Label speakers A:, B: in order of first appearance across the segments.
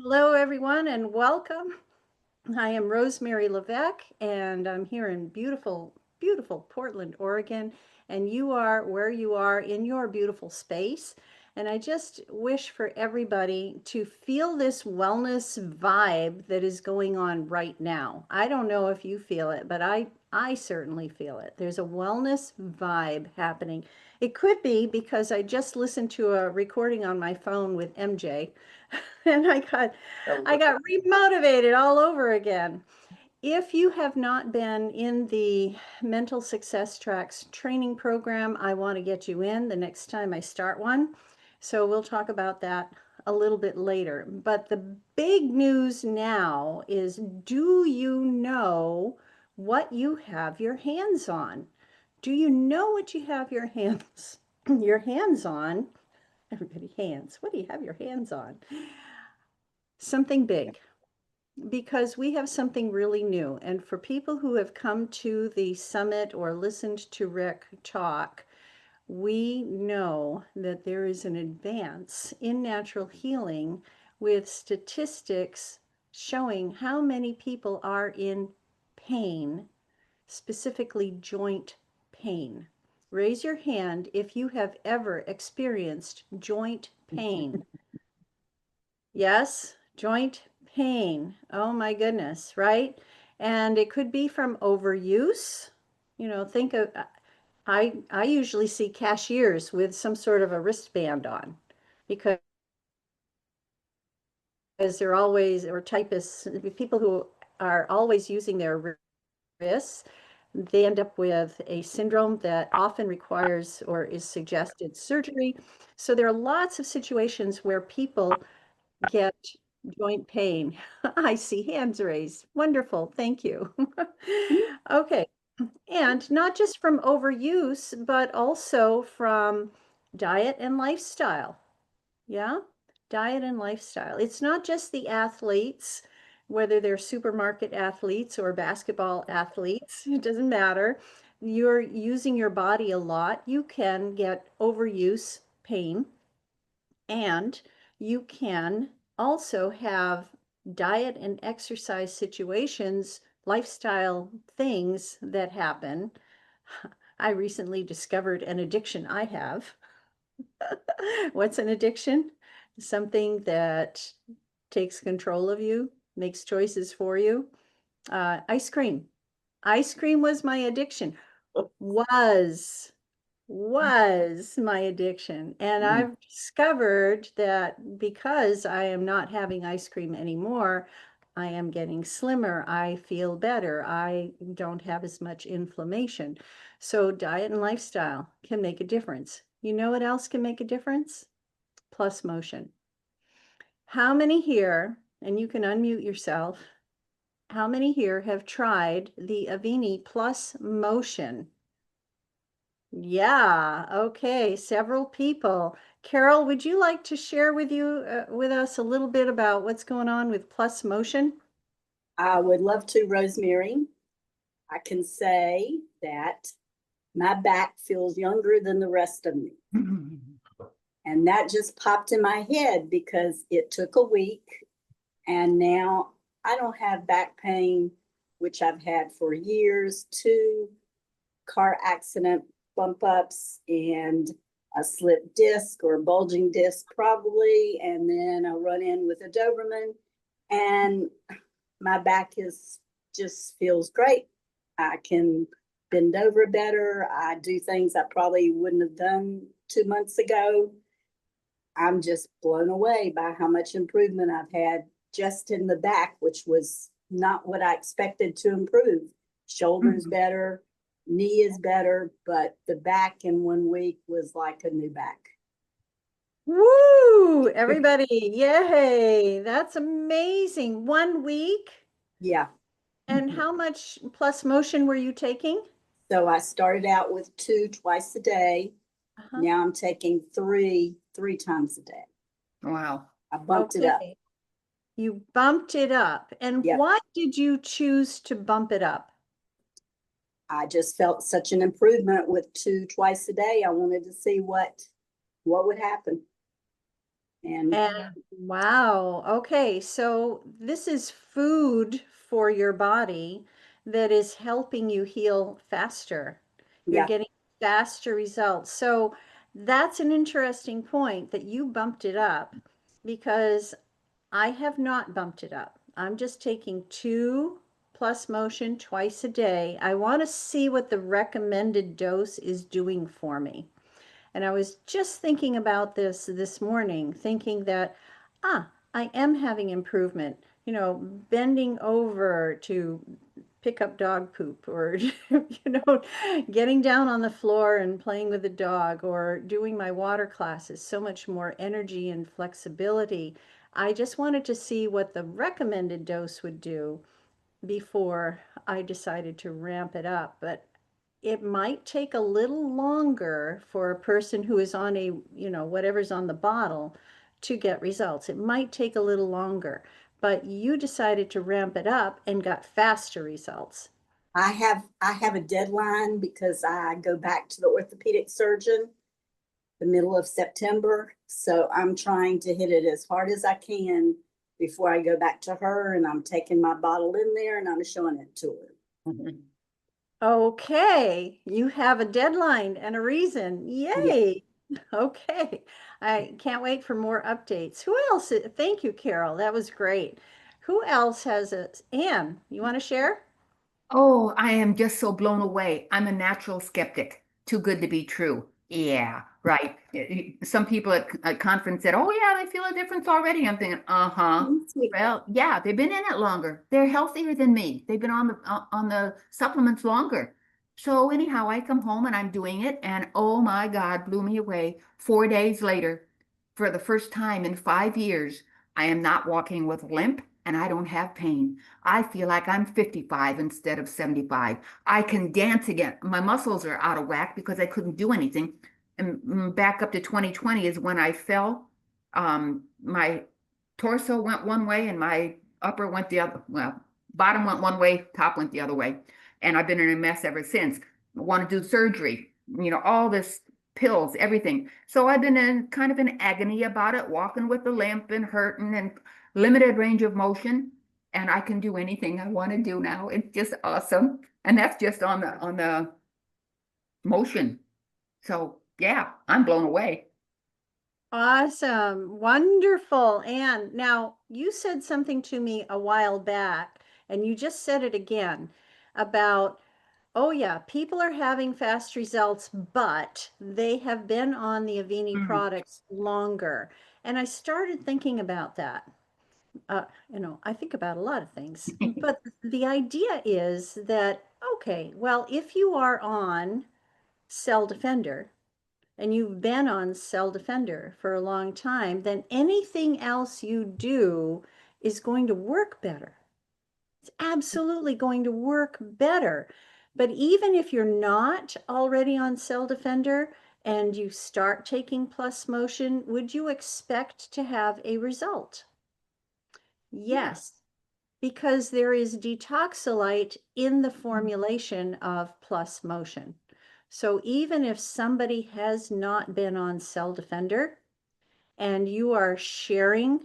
A: Hello, everyone, and welcome. I am Rosemary Levesque, and I'm here in beautiful, beautiful Portland, Oregon. And you are where you are in your beautiful space. And I just wish for everybody to feel this wellness vibe that is going on right now. I don't know if you feel it, but I certainly feel it. There's a wellness vibe happening. It could be because I just listened to a recording on my phone with MJ and I got remotivated all over again. If you have not been in the Mental Success Tracks training program, I want to get you in the next time I start one. So we'll talk about that a little bit later. But the big news now is, do you know what you have your hands on? Do you know what you have your hands your hands on? Everybody, hands. What do you have your hands on? Something big, because we have something really new. And for people who have come to the summit or listened to Rick talk, we know that there is an advance in natural healing with statistics showing how many people are in pain, specifically joint pain. Raise your hand if you have ever experienced joint pain. Yes, joint pain. Oh my goodness, right? And it could be from overuse. Think of I usually see cashiers with some sort of a wristband on because they're always, or typists, people who are always using their wrists, they end up with a syndrome that often requires or is suggested surgery. So there are lots of situations where people get joint pain. I see hands raised. Wonderful. Thank you. Okay. And not just from overuse, but also from diet and lifestyle. Yeah. Diet and lifestyle. It's not just the athletes, whether they're supermarket athletes or basketball athletes, it doesn't matter. You're using your body a lot. You can get overuse pain. And you can also have diet and exercise situations, lifestyle things that happen. I recently discovered an addiction I have. What's an addiction? Something that takes control of you, makes choices for you. Ice cream. Ice cream was my addiction. Was my addiction. And I've discovered that because I am not having ice cream anymore, I am getting slimmer. I feel better. I don't have as much inflammation. So diet and lifestyle can make a difference. You know what else can make a difference? Plus motion. How many here, and you can unmute yourself, how many here have tried the Avini Plus Motion? Yeah, okay, several people. Carol, would you like to share with us a little bit about what's going on with Plus Motion?
B: I would love to, Rosemary. I can say that my back feels younger than the rest of me. And that just popped in my head because it took a week and now I don't have back pain, which I've had for years, 2 car accident bump ups and a slipped disc or bulging disc probably, and then a run in with a Doberman. And my back is just feels great. I can bend over better. I do things I probably wouldn't have done 2 months ago. I'm just blown away by how much improvement I've had just in the back, which was not what I expected to improve. Shoulders better, knee is better, but the back in 1 week was like a new back.
A: Woo! Everybody, yay! That's amazing. 1 week.
B: Yeah.
A: And how much Plus Motion were you taking?
B: So I started out with 2 twice a day. Now I'm taking 3 times a day.
C: Wow.
B: I bumped it up.
A: You bumped it up. And
B: Yep.
A: why did you choose to bump it up?
B: I just felt such an improvement with 2 twice a day. I wanted to see what would happen. And
A: And wow, okay, so this is food for your body that is helping you heal faster. You're
B: yeah,
A: getting faster results. So that's an interesting point that you bumped it up because I have not bumped it up. I'm just taking 2 plus motion twice a day. I want to see what the recommended dose is doing for me. And I was just thinking about this morning, thinking that, I am having improvement, bending over to pick up dog poop or, getting down on the floor and playing with the dog or doing my water classes, so much more energy and flexibility. I just wanted to see what the recommended dose would do before I decided to ramp it up. But it might take a little longer for a person who is on whatever's on the bottle to get results. It might take a little longer, but you decided to ramp it up and got faster results.
B: I have a deadline because I go back to the orthopedic surgeon the middle of September. So I'm trying to hit it as hard as I can before I go back to her, and I'm taking my bottle in there and I'm showing it to her.
A: Okay, you have a deadline and a reason.
B: Yeah.
A: Yay. Okay. I can't wait for more updates. Who else? Thank you, Carol. That was great. Who else has a Anne, you want to share?
C: Oh, I am just so blown away. I'm a natural skeptic. Too good to be true. Yeah, right. Some people at conference said, "Oh yeah, they feel a difference already." I'm thinking, "Uh-huh."
B: Sweetheart.
C: Well, yeah, they've been in it longer. They're healthier than me. They've been on the supplements longer. So anyhow, I come home and I'm doing it, and oh my God, blew me away. 4 days later, for the first time in 5 years, I am not walking with limp and I don't have pain. I feel like I'm 55 instead of 75. I can dance again. My muscles are out of whack because I couldn't do anything. And back up to 2020 is when I fell. My torso went one way and my upper went the other. Well, bottom went one way, top went the other way. And I've been in a mess ever since. I want to do surgery, all this pills, everything. So I've been in kind of an agony about it, walking with the limp and hurting and limited range of motion, and I can do anything I want to do now. It's just awesome. And that's just on the motion. So yeah, I'm blown away.
A: Awesome. Wonderful. And now you said something to me a while back, and you just said it again about, oh yeah, people are having fast results, but they have been on the Avini
C: Mm.
A: products longer. And I started thinking about that. I think about a lot of things, but the idea is that, okay, well, if you are on Cell Defender, and you've been on Cell Defender for a long time, then anything else you do is going to work better. It's absolutely going to work better. But even if you're not already on Cell Defender and you start taking Plus Motion, would you expect to have a result?
C: Yeah.
A: Yes, because there is detoxolite in the formulation of Plus Motion. So even if somebody has not been on Cell Defender and you are sharing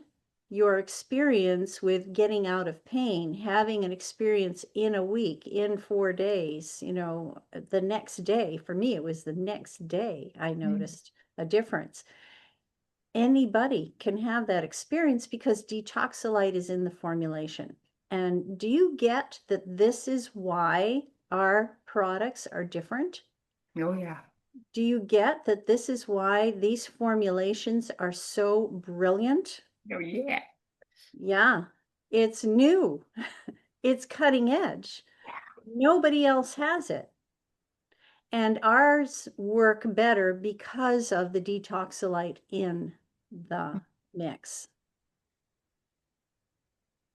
A: your experience with getting out of pain, having an experience in a week, in 4 days, the next day, for me, it was the next day I
C: Mm.
A: noticed a difference. Anybody can have that experience because detoxolite is in the formulation. And do you get that this is why our products are different?
C: Oh yeah.
A: Do you get that this is why these formulations are so brilliant?
C: Oh yeah.
A: Yeah, it's new, it's cutting edge. Nobody else has it. And ours work better because of the detoxolite in the mix.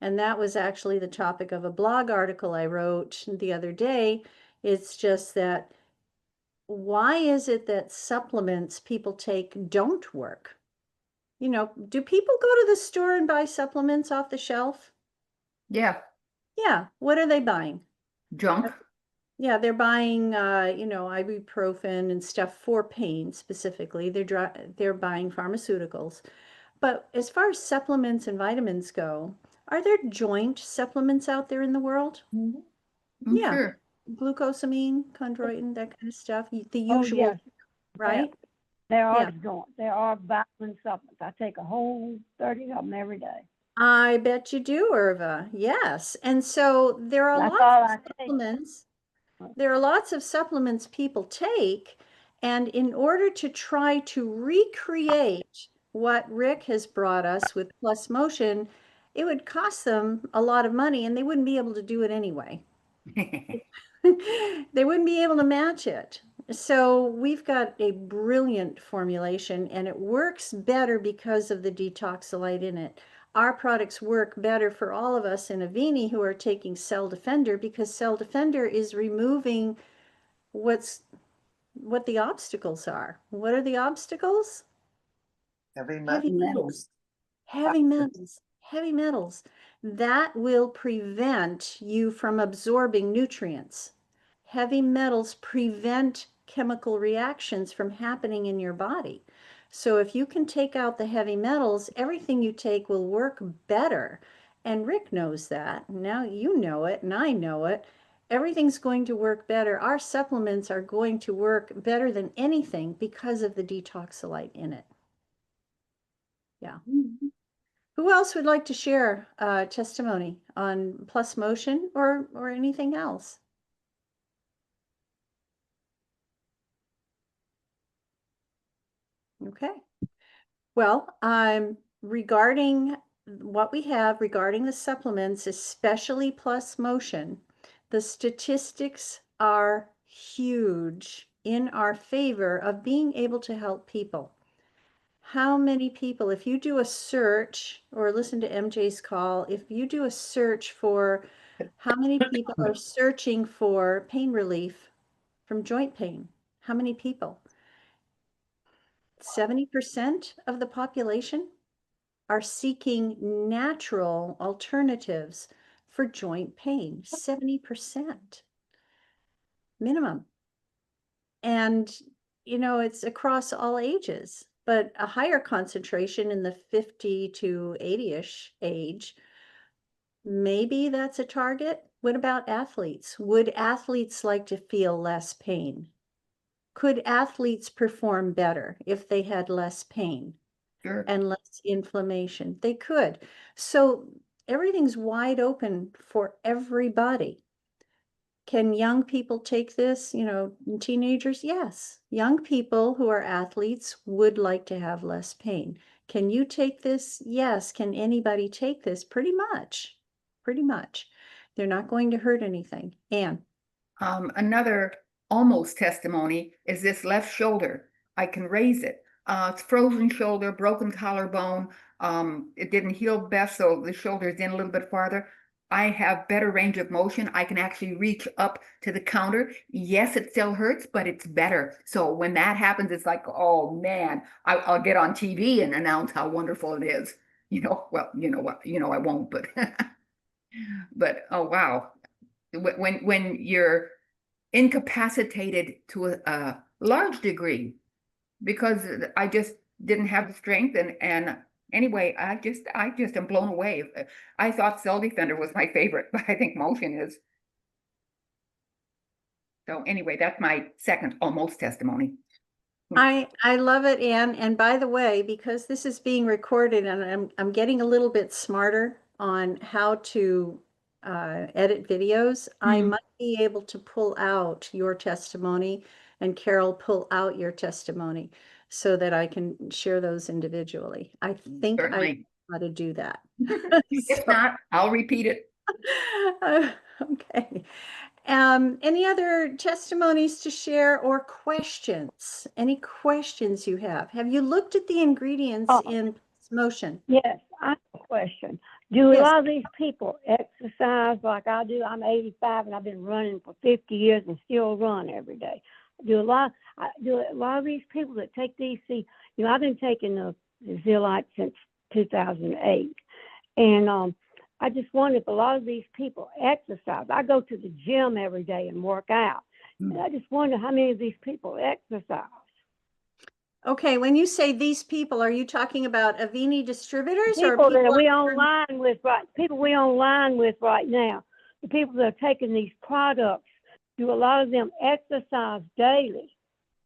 A: And that was actually the topic of a blog article I wrote the other day. It's just that why is it that supplements people take don't work? Do people go to the store and buy supplements off the shelf?
C: Yeah.
A: Yeah, what are they buying?
C: Junk.
A: Yeah, they're buying, ibuprofen and stuff for pain specifically. They're buying pharmaceuticals. But as far as supplements and vitamins go, are there joint supplements out there in the world?
C: I'm
A: Yeah,
C: sure.
A: glucosamine, chondroitin, that kind of stuff, the
D: Oh,
A: usual,
D: yes,
A: right?
D: there are
A: Yeah.
D: joint, there are vitamin supplements. I take a whole 30 of them every day.
A: I bet you do, Irva. Yes. And so there are
D: That's
A: lots
D: all
A: of
D: I take.
A: supplements. There are lots of supplements people take, and in order to try to recreate what Rick has brought us with Plus Motion, it would cost them a lot of money, and they wouldn't be able to do it anyway. They wouldn't be able to match it. So we've got a brilliant formulation, and it works better because of the detoxolite in it. Our products work better for all of us in Avini who are taking Cell Defender, because Cell Defender is removing what the obstacles are. What are the obstacles?
E: Heavy
A: Heavy
E: metal.
A: metals. Heavy metals. Heavy metals. That will prevent you from absorbing nutrients. Heavy metals prevent chemical reactions from happening in your body. So if you can take out the heavy metals, everything you take will work better. And Rick knows that. Now you know it, and I know it. Everything's going to work better. Our supplements are going to work better than anything because of the detoxolite in it. Yeah. Who else would like to share testimony on Plus Motion or anything else? Okay. Well, regarding what we have regarding the supplements, especially Plus Motion, the statistics are huge in our favor of being able to help people. How many people, if you do a search or listen to MJ's call, if you do a search for how many people are searching for pain relief from joint pain, how many people? 70% of the population are seeking natural alternatives for joint pain, 70% minimum. And, it's across all ages, but a higher concentration in the 50 to 80-ish age. Maybe that's a target. What about athletes? Would athletes like to feel less pain? Could athletes perform better if they had less pain
C: Sure.
A: and less inflammation? They could. So everything's wide open for everybody. Can young people take this, teenagers? Yes. Young people who are athletes would like to have less pain. Can you take this? Yes. Can anybody take this? Pretty much. Pretty much. They're not going to hurt anything. Anne.
C: Another almost testimony is this left shoulder. I can raise it. It's frozen shoulder, broken collarbone. It didn't heal best, so the shoulder is in a little bit farther. I have better range of motion. I can actually reach up to the counter. Yes, it still hurts, but it's better. So when that happens, it's like, oh man, I'll get on TV and announce how wonderful it is. Well, you know what, I won't, but but oh wow. When you're incapacitated to a large degree, because I just didn't have the strength, and anyway, I just am blown away. I thought Cell Defender was my favorite, but I think Motion is. So anyway, that's my second almost testimony.
A: I love it, Anne. And by the way, because this is being recorded and I'm getting a little bit smarter on how to edit videos, I might be able to pull out your testimony and Carol pull out your testimony so that I can share those individually. I think I know
C: Certainly.
A: how to do that.
C: If not, I'll repeat it.
A: Okay. Any other testimonies to share or questions? Any questions you have? Have you looked at the ingredients
D: Oh.
A: in Motion?
D: Yes, I have a question. Do a
A: Yes.
D: lot of these people exercise like I do? I'm 85 and I've been running for 50 years and still run every day. Do a lot of these people that take these, I've been taking the Zeolite since 2008. And I just wonder if a lot of these people exercise. I go to the gym every day and work out. And I just wonder how many of these people exercise.
A: Okay, when you say these people, are you talking about Avini distributors or
D: People that
A: people?
D: we online with people we online with right now, the people that are taking these products, do a lot of them exercise daily?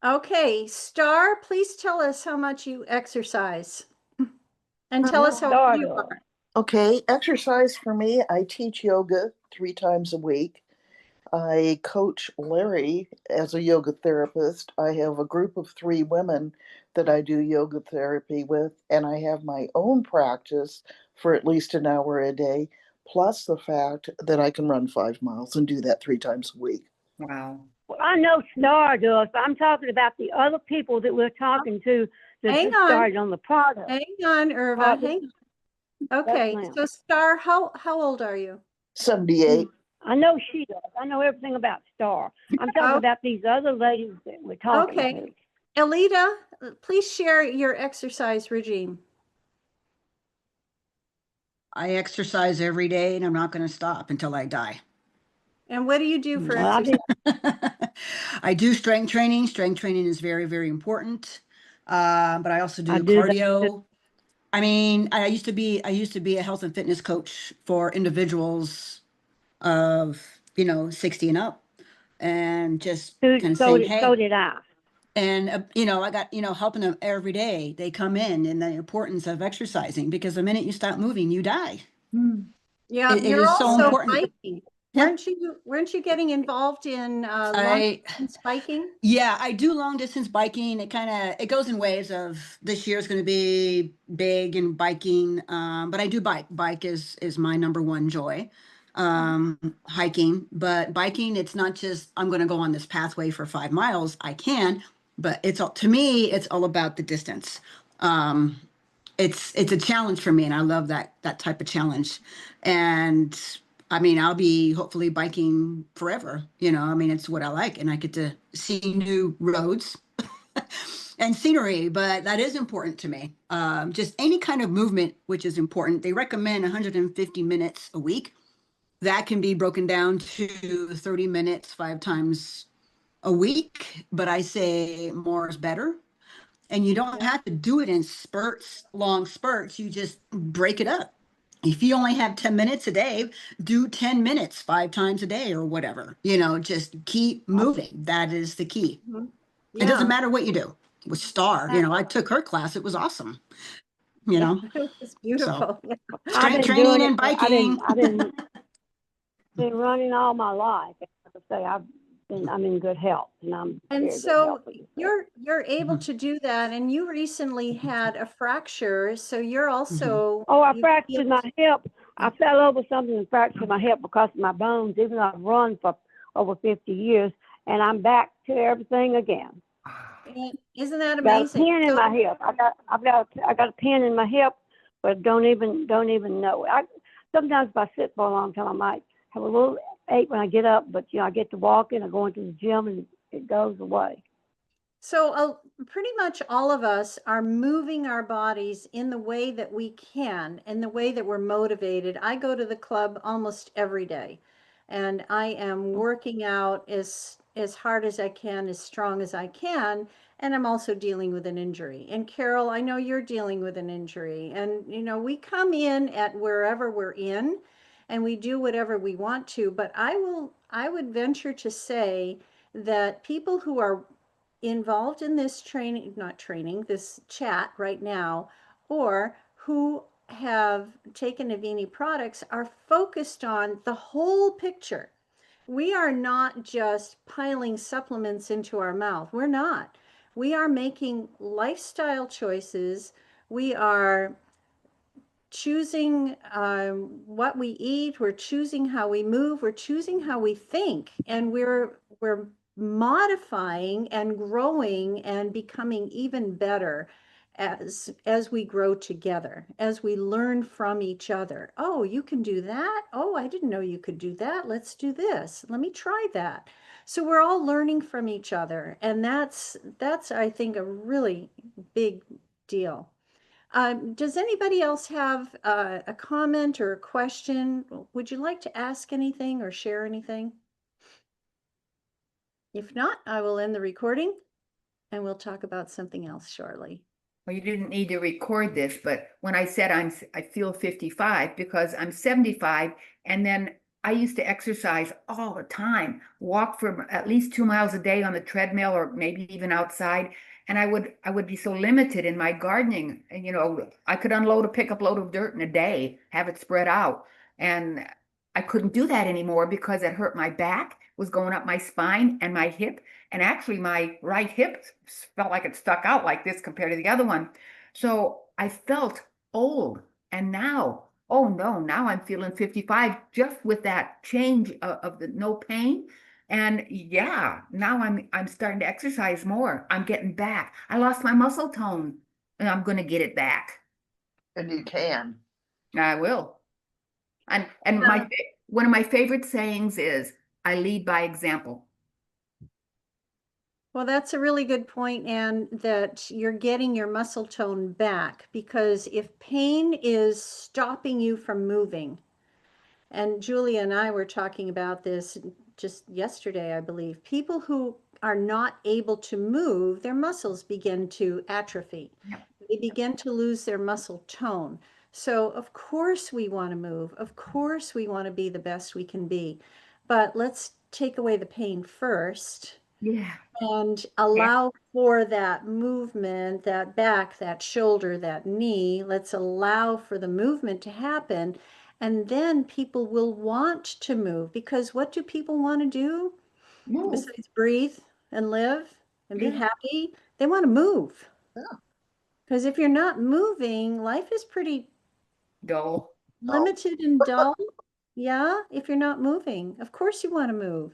A: Okay, Star, please tell us how much you exercise. And tell
D: No,
A: us how old
D: Star
A: you
D: does.
A: are.
E: Okay, exercise for me, I teach yoga 3 times a week. I coach Larry as a yoga therapist. I have a group of 3 women that I do yoga therapy with, and I have my own practice for at least an hour a day, plus the fact that I can run 5 miles and do that 3 times a week.
C: Wow.
D: Well, I know Star does, but I'm talking about the other people that we're talking to that
A: Hang
D: just
A: on.
D: started on the product.
A: Hang on, Irva, hang on. Okay,
D: ma'am.
A: so Star, how old are you?
E: 78.
D: I know she does. I know everything about Star. I'm talking
A: Oh.
D: about these other ladies that we're talking
A: Okay.
D: to.
A: Elita, please share your exercise regime.
F: I exercise every day and I'm not going to stop until I die.
A: And what do you do for
D: Well, I
A: exercise?
D: think
F: I do strength training. Strength training is very, very important. But I also do
D: I do that
F: cardio. I mean, I used to be a health and fitness coach for individuals of, 60 and up, and just
D: too.
F: kind of
D: So
F: saying,
D: did,
F: hey,
D: so did I.
F: and I got, helping them every day. They come in, and the importance of exercising, because the minute you stop moving, you die.
A: Yeah,
F: It
A: you're
F: is so
A: also
F: important.
A: biking.
F: Yeah.
A: Weren't you getting involved in long
F: I
A: distance biking?
F: Yeah, I do long distance biking. It goes in waves of this year is going to be big in biking. But I do bike. Bike is my number one joy. Hiking, but biking, it's not just I'm going to go on this pathway for 5 miles. I can, but to me, it's all about the distance. Um, it's a challenge for me, and I love that type of challenge. And I mean, I'll be hopefully biking forever. I mean, it's what I like, and I get to see new roads and scenery, but that is important to me. Just any kind of movement, which is important. They recommend 150 minutes a week. That can be broken down to 30 minutes 5 times a week, but I say more is better. And you don't
A: Yeah.
F: have to do it in spurts, long spurts. You just break it up. If you only have 10 minutes a day, do 10 minutes 5 times a day or whatever. Just keep moving. That is the key.
A: Mhm.
F: It doesn't
A: Yeah,
F: matter what you do. With Star, I took her class. It was awesome.
A: yeah, it was
F: So
A: beautiful. Yeah.
D: I've
F: strength
D: been doing
F: training
D: it.
F: and biking.
D: I've been running all my life. Like I say, I'm in good health, and I'm
A: And
D: very good
A: so
D: health.
A: you're able
F: Mhm.
A: to do that, and you recently had a fracture, so you're also
D: Oh, I
A: you
D: fractured
A: feel-
D: my hip. I fell over something and fractured my hip because of my bones, even though I've run for over 50 years, and I'm back to everything again.
A: Isn't that
D: Got a
A: amazing?
D: pin in
A: So-
D: my hip. I got a pin in my hip, but don't even know it. Sometimes if I sit for a long time, I might have a little ache when I get up, but I get to walking or going to the gym, and it goes away.
A: So pretty much all of us are moving our bodies in the way that we can, in the way that we're motivated. I go to the club almost every day, and I am working out as hard as I can, as strong as I can, and I'm also dealing with an injury. And Carol, I know you're dealing with an injury, and we come in at wherever we're in, and we do whatever we want to, but I would venture to say that people who are involved in this this chat right now, or who have taken Avini products are focused on the whole picture. We are not just piling supplements into our mouth. We're not. We are making lifestyle choices. We are choosing what we eat, we're choosing how we move, we're choosing how we think, and we're modifying and growing and becoming even better as we grow together, as we learn from each other. Oh, you can do that. Oh, I didn't know you could do that. Let's do this. Let me try that. So we're all learning from each other, and that's I think a really big deal. Does anybody else have a comment or a question? Would you like to ask anything or share anything? If not, I will end the recording and we'll talk about something else shortly.
C: Well, you didn't need to record this, but when I said I feel 55 because I'm 75, and then I used to exercise all the time, walk for at least 2 miles a day on the treadmill or maybe even outside. And I would be so limited in my gardening. And I could unload a pickup load of dirt in a day, have it spread out. And I couldn't do that anymore because it hurt my back, was going up my spine and my hip. And actually, my right hip felt like it stuck out like this compared to the other one. So I felt old. And now, oh no, now I'm feeling 55 just with that change of the no pain. And yeah, now I'm starting to exercise more. I'm getting back. I lost my muscle tone and I'm going to get it back.
E: And you can.
C: I will. And
A: Yeah.
C: one of my favorite sayings is, I lead by example.
A: Well, that's a really good point, and that you're getting your muscle tone back, because if pain is stopping you from moving, and Julia and I were talking about this just yesterday, I believe, people who are not able to move, their muscles begin to atrophy.
C: Yep.
A: They begin to lose their muscle tone. So, of course, we want to move. Of course, we want to be the best we can be. But let's take away the pain first
C: Yeah.
A: and
C: Yeah.
A: allow for that movement, that back, that shoulder, that knee. Let's allow for the movement to happen. And then people will want to move, because what do people want to do
C: Move.
A: besides breathe and live and be
C: Yeah.
A: happy? They want to move.
E: Yeah.
A: Because if you're not moving, life is pretty
C: Dull.
A: limited and dull. Yeah, if you're not moving, of course you want to move.